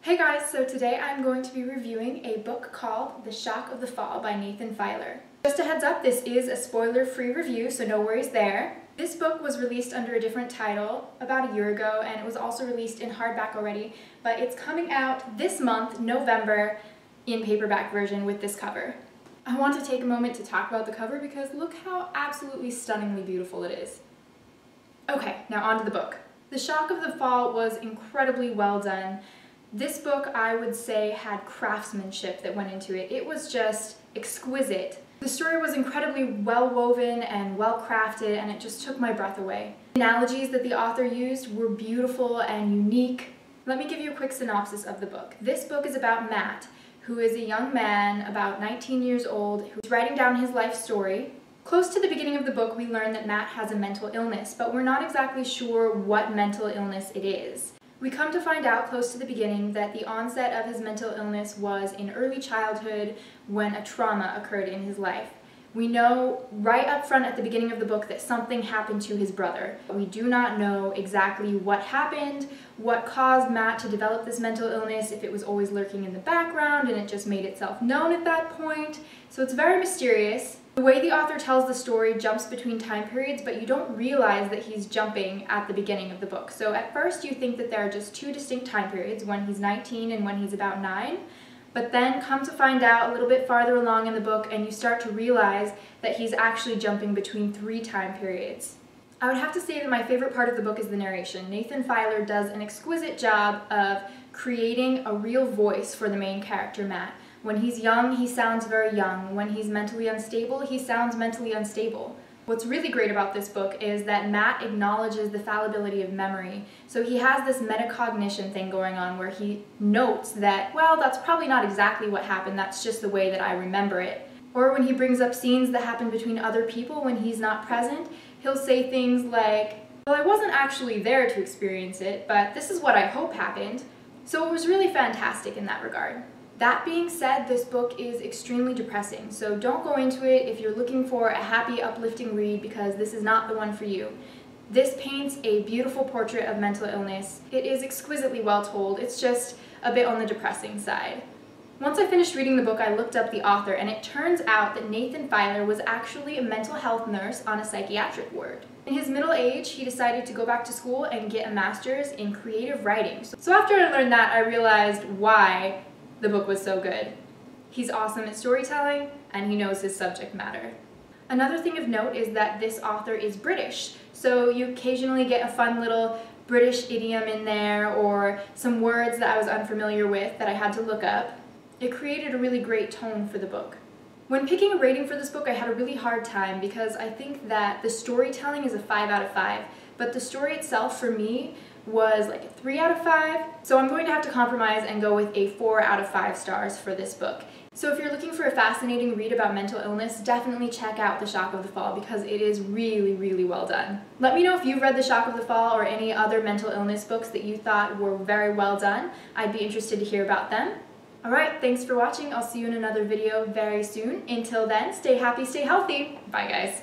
Hey guys, so today I'm going to be reviewing a book called The Shock of the Fall by Nathan Filer. Just a heads up, this is a spoiler-free review, so no worries there. This book was released under a different title about a year ago, and it was also released in hardback already, but it's coming out this month, November, in paperback version with this cover. I want to take a moment to talk about the cover because look how absolutely stunningly beautiful it is. Okay, now on to the book. The Shock of the Fall was incredibly well done. This book, I would say, had craftsmanship that went into it. It was just exquisite. The story was incredibly well woven and well crafted, and it just took my breath away. The analogies that the author used were beautiful and unique. Let me give you a quick synopsis of the book. This book is about Matt, who is a young man about 19 years old who's writing down his life story. Close to the beginning of the book, we learn that Matt has a mental illness, but we're not exactly sure what mental illness it is. We come to find out close to the beginning that the onset of his mental illness was in early childhood when a trauma occurred in his life. We know right up front at the beginning of the book that something happened to his brother. We do not know exactly what happened, what caused Matt to develop this mental illness, if it was always lurking in the background and it just made itself known at that point. So it's very mysterious. The way the author tells the story jumps between time periods, but you don't realize that he's jumping at the beginning of the book. So at first you think that there are just two distinct time periods, when he's 19 and when he's about 9. But then come to find out a little bit farther along in the book and you start to realize that he's actually jumping between 3 time periods. I would have to say that my favorite part of the book is the narration. Nathan Filer does an exquisite job of creating a real voice for the main character, Matt. When he's young, he sounds very young. When he's mentally unstable, he sounds mentally unstable. What's really great about this book is that Matt acknowledges the fallibility of memory. So he has this metacognition thing going on where he notes that, well, that's probably not exactly what happened, that's just the way that I remember it. Or when he brings up scenes that happen between other people when he's not present, he'll say things like, well, I wasn't actually there to experience it, but this is what I hope happened. So it was really fantastic in that regard. That being said, this book is extremely depressing, so don't go into it if you're looking for a happy, uplifting read, because this is not the one for you. This paints a beautiful portrait of mental illness. It is exquisitely well told, it's just a bit on the depressing side. Once I finished reading the book, I looked up the author, and it turns out that Nathan Filer was actually a mental health nurse on a psychiatric ward. In his middle age, he decided to go back to school and get a master's in creative writing. So after I learned that, I realized why the book was so good. He's awesome at storytelling, and he knows his subject matter. Another thing of note is that this author is British, so you occasionally get a fun little British idiom in there, or some words that I was unfamiliar with that I had to look up. It created a really great tone for the book. When picking a rating for this book, I had a really hard time because I think that the storytelling is a 5 out of 5, but the story itself for me was like a 3 out of 5, so I'm going to have to compromise and go with a 4 out of 5 stars for this book. So if you're looking for a fascinating read about mental illness, definitely check out The Shock of the Fall because it is really, really well done. Let me know if you've read The Shock of the Fall or any other mental illness books that you thought were very well done. I'd be interested to hear about them. Alright, thanks for watching. I'll see you in another video very soon. Until then, stay happy, stay healthy. Bye guys.